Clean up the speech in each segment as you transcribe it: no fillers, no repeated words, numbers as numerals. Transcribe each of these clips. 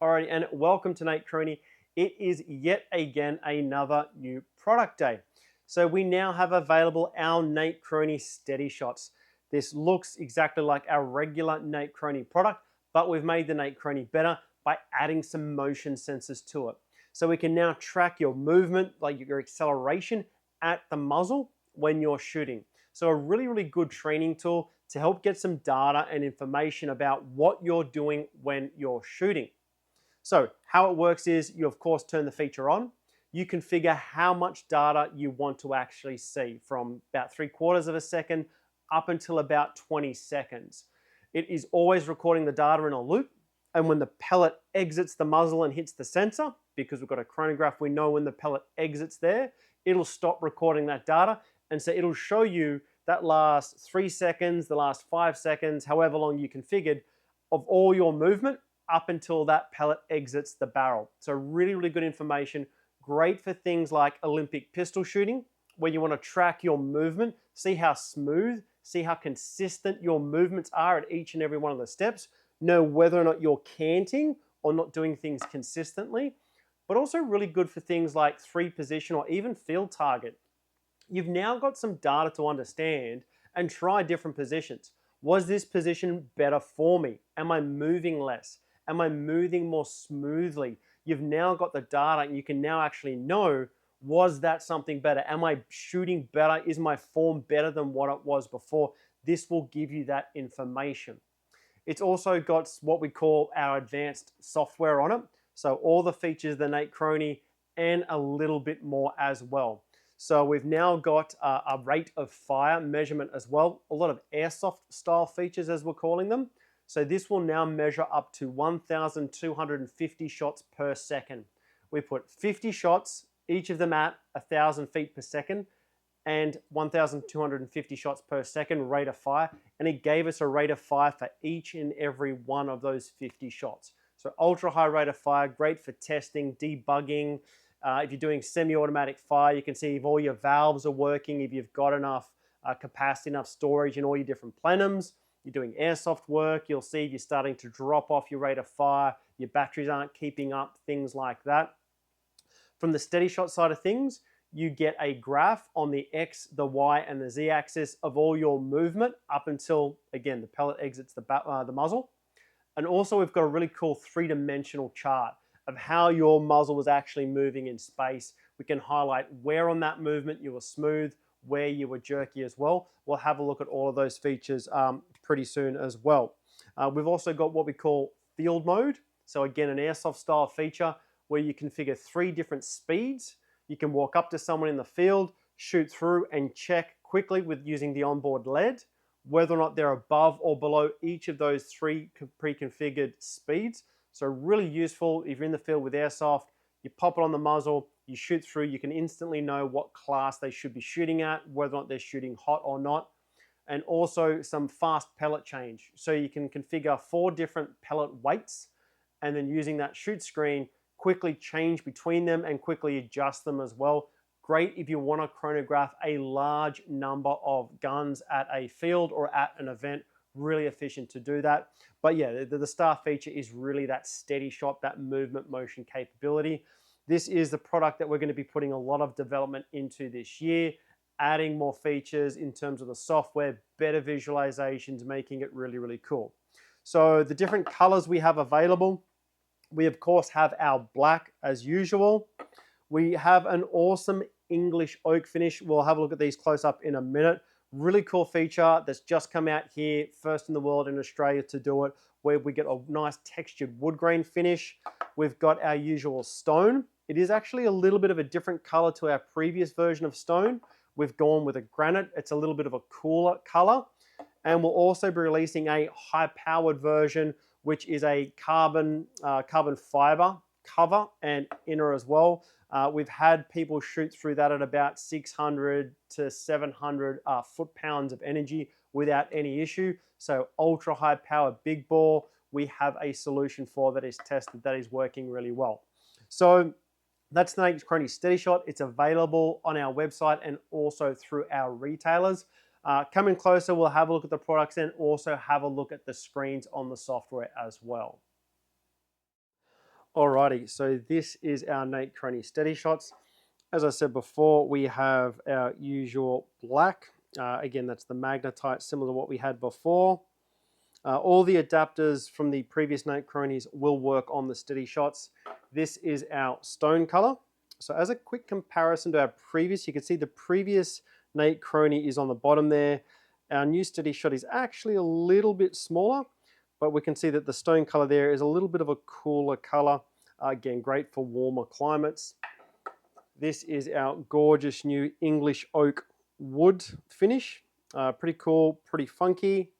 Alrighty, and welcome to NateChrony. It is yet again another new product day. So we now have available our NateChrony SteadyShots. This looks exactly like our regular NateChrony product, but we've made the NateChrony better by adding some motion sensors to it. So we can now track your movement, like your acceleration at the muzzle when you're shooting. So a really good training tool to help get some data and information about what you're doing when you're shooting. So how it works is you of course turn the feature on. You configure how much data you want to actually see from about 3/4 of a second up until about 20 seconds. It is always recording the data in a loop. And when the pellet exits the muzzle and hits the sensor, because we've got a chronograph, we know when the pellet exits there, it'll stop recording that data. And so it'll show you that last 3 seconds, the last 5 seconds, however long you configured of all your movement up until that pellet exits the barrel. So really good information. Great for things like Olympic pistol shooting, where you want to track your movement, see how smooth, see how consistent your movements are at each and every one of the steps, know whether or not you're canting or not doing things consistently, but also really good for things like 3-position or even field target. You've now got some data to understand and try different positions. Was this position better for me? Am I moving less? Am I moving more smoothly? You've now got the data and you can now actually know, was that something better? Am I shooting better? Is my form better than what it was before? This will give you that information. It's also got what we call our advanced software on it. So all the features of the NateChrony and a little bit more as well. So we've now got a rate of fire measurement as well. A lot of airsoft style features as we're calling them. So this will now measure up to 1,250 shots per second. We put 50 shots, each of them at 1,000 feet per second, and 1,250 shots per second rate of fire. And it gave us a rate of fire for each and every one of those 50 shots. So ultra high rate of fire, great for testing, debugging. If you're doing semi-automatic fire, you can see if all your valves are working, if you've got enough capacity, enough storage in all your different plenums. You're doing airsoft work, you'll see if you're starting to drop off your rate of fire, your batteries aren't keeping up, things like that. From the SteadyShot side of things, you get a graph on the X, the Y, and the Z axis of all your movement up until, again, the pellet exits the muzzle. And also we've got a really cool 3-dimensional chart of how your muzzle was actually moving in space. We can highlight where on that movement you were smooth, where you were jerky as well. We'll have a look at all of those features pretty soon as well. We've also got what we call field mode. So again, an airsoft style feature where you configure 3 different speeds. You can walk up to someone in the field, shoot through and check quickly with using the onboard LED, whether or not they're above or below each of those 3 pre-configured speeds. So really useful if you're in the field with airsoft, you pop it on the muzzle, you shoot through, you can instantly know what class they should be shooting at, whether or not they're shooting hot or not. And also some fast pellet change. So you can configure 4 different pellet weights and then using that shoot screen, quickly change between them and quickly adjust them as well. Great if you want to chronograph a large number of guns at a field or at an event. Really efficient to do that. But yeah, the star feature is really that steady shot, that movement motion capability. This is the product that we're going to be putting a lot of development into this year, adding more features in terms of the software, better visualizations, making it really cool. So the different colors we have available, we of course have our black as usual. We have an awesome English oak finish. We'll have a look at these close up in a minute. Really cool feature that's just come out here, first in the world in Australia to do it, where we get a nice textured wood grain finish. We've got our usual stone. It is actually a little bit of a different color to our previous version of stone. We've gone with a granite. It's a little bit of a cooler color. And we'll also be releasing a high-powered version, which is a carbon fiber cover and inner as well. We've had people shoot through that at about 600 to 700 foot-pounds of energy without any issue. So ultra high power, big bore, we have a solution for that is tested, that is working really well. So that's the NateChrony SteadyShot. It's available on our website and also through our retailers. Coming closer, we'll have a look at the products and also have a look at the screens on the software as well. Alrighty, so this is our NateChrony SteadyShots. As I said before, we have our usual black. Again, that's the magnetite, similar to what we had before. All the adapters from the previous NateChronies will work on the SteadyShots. This is our stone color. So as a quick comparison to our previous, you can see the previous NateChrony is on the bottom there. Our new SteadyShot is actually a little bit smaller, but we can see that the stone color there is a little bit of a cooler color. Again, great for warmer climates. This is our gorgeous new English oak wood finish. Pretty cool, pretty funky.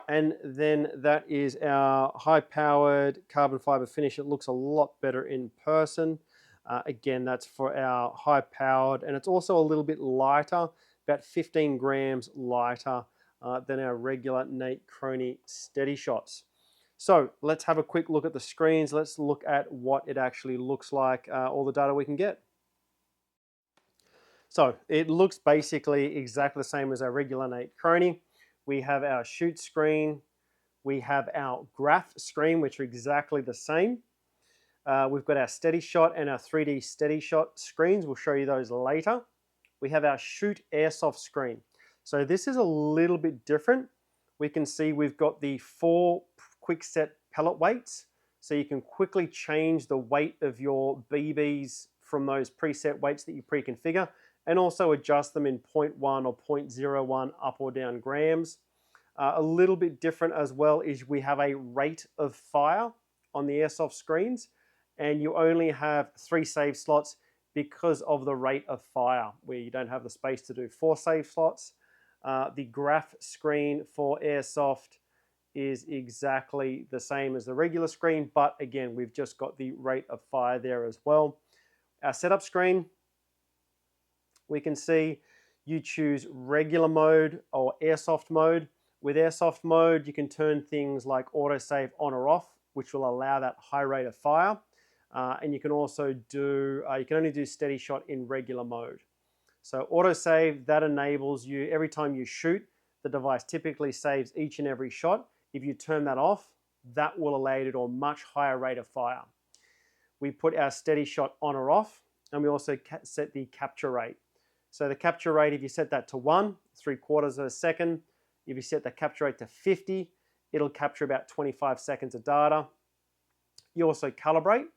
And then that is our high-powered carbon fiber finish. It looks a lot better in person. Again, that's for our high-powered, and it's also a little bit lighter, about 15 grams lighter than our regular NateChrony SteadyShots. So let's have a quick look at the screens. Let's look at what it actually looks like, all the data we can get. So it looks basically exactly the same as our regular NateChrony. We have our shoot screen. We have our graph screen, which are exactly the same. We've got our SteadyShot and our 3D SteadyShot screens. We'll show you those later. We have our shoot airsoft screen. So this is a little bit different. We can see we've got the 4 quick set pellet weights. So you can quickly change the weight of your BBs from those preset weights that you pre-configure, and also adjust them in 0.1 or 0.01 up or down grams. A little bit different as well is we have a rate of fire on the airsoft screens, and you only have 3 save slots because of the rate of fire, where you don't have the space to do 4 save slots. The graph screen for airsoft is exactly the same as the regular screen, but again, we've just got the rate of fire there as well. Our setup screen, we can see you choose regular mode or airsoft mode. With airsoft mode, you can turn things like autosave on or off, which will allow that high rate of fire. And you can also do, you can only do SteadyShot in regular mode. So autosave, that enables you, every time you shoot, the device typically saves each and every shot. If you turn that off, that will allow you to do a much higher rate of fire. We put our SteadyShot on or off, and we also set the capture rate. So the capture rate, if you set that to 1, 3/4 of a second, if you set the capture rate to 50, it'll capture about 25 seconds of data. You also calibrate.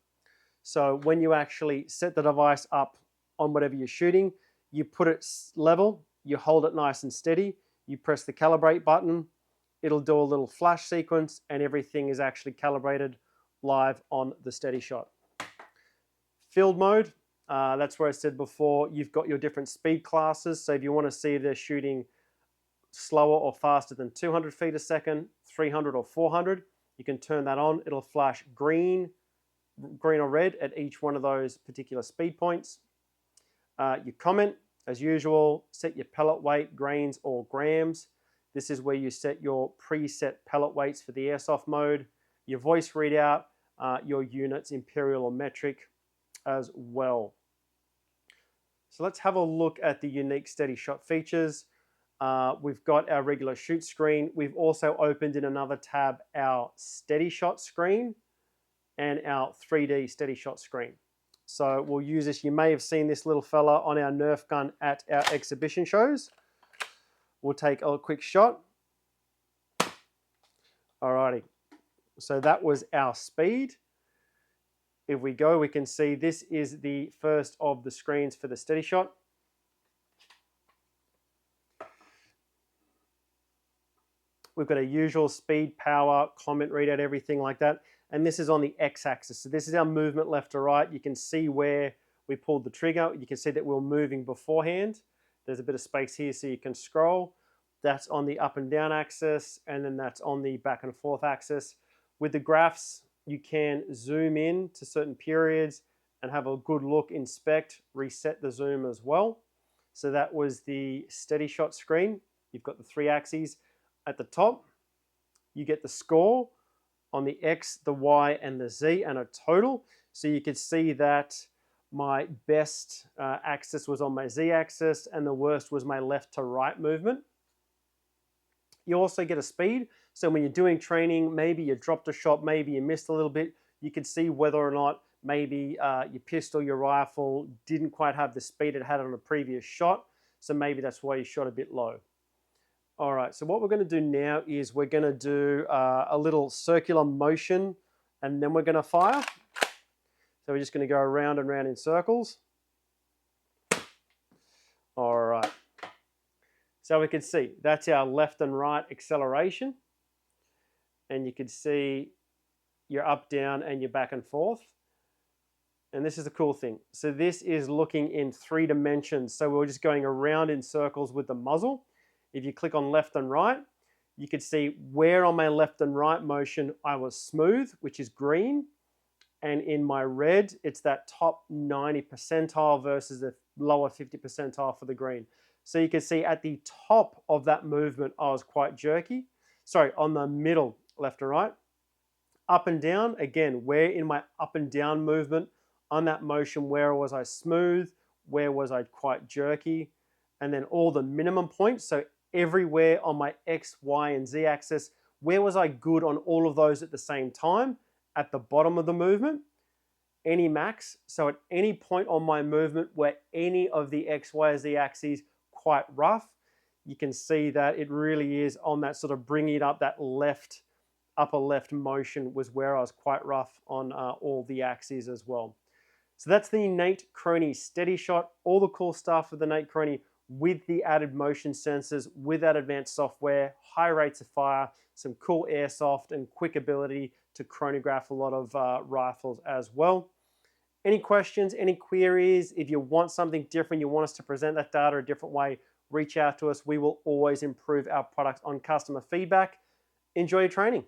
So when you actually set the device up on whatever you're shooting, you put it level, you hold it nice and steady, you press the calibrate button, it'll do a little flash sequence, and everything is actually calibrated live on the SteadyShot. Field mode, that's where I said before, you've got your different speed classes. So if you want to see if they're shooting slower or faster than 200 feet a second, 300 or 400, you can turn that on. It'll flash green or red at each one of those particular speed points. You comment, as usual, set your pellet weight, grains or grams. This is where you set your preset pellet weights for the airsoft mode, your voice readout, your units, imperial or metric as well. So let's have a look at the unique SteadyShot features. We've got our regular shoot screen. We've also opened in another tab our SteadyShot screen and our 3D SteadyShot screen. So we'll use this. You may have seen this little fella on our Nerf gun at our exhibition shows. We'll take a quick shot. Alrighty. So that was our speed. If we go, we can see this is the first of the screens for the SteadyShot. We've got a usual speed, power, comment readout, everything like that. And this is on the x-axis. So this is our movement left to right. You can see where we pulled the trigger. You can see that we're moving beforehand. There's a bit of space here so you can scroll. That's on the up and down axis, and then that's on the back and forth axis. With the graphs, you can zoom in to certain periods and have a good look, inspect, reset the zoom as well. So that was the SteadyShot screen. You've got the 3 axes. At the top, you get the score on the X, the Y, and the Z, and a total. So you could see that my best axis was on my Z axis, and the worst was my left to right movement. You also get a speed. So when you're doing training, maybe you dropped a shot, maybe you missed a little bit, you could see whether or not maybe your pistol, your rifle didn't quite have the speed it had on a previous shot. So maybe that's why you shot a bit low. All right, so what we're going to do now is we're going to do a little circular motion, and then we're going to fire. So we're just going to go around and round in circles. All right. So we can see that's our left and right acceleration. And you can see your up, down, and your back and forth. And this is the cool thing. So this is looking in 3 dimensions. So we're just going around in circles with the muzzle. If you click on left and right, you can see where on my left and right motion I was smooth, which is green. And in my red, it's that top 90 percentile versus the lower 50 percentile for the green. So you can see at the top of that movement, I was quite jerky. Sorry, on the middle, left and right. Up and down, again, where in my up and down movement, on that motion, where was I smooth, where was I quite jerky, and then all the minimum points, so everywhere on my X, Y, and Z axis, where was I good on all of those at the same time, at the bottom of the movement, any max, so at any point on my movement where any of the X, Y, or Z axes quite rough, you can see that it really is on that sort of bringing it up, that left, upper left motion was where I was quite rough on all the axes as well. So that's the NateChrony SteadyShot, all the cool stuff with the NateChrony with the added motion sensors, with that advanced software, high rates of fire, some cool airsoft and quick ability to chronograph a lot of rifles as well. Any questions, any queries? If you want something different, you want us to present that data a different way, reach out to us. We will always improve our products on customer feedback. Enjoy your training.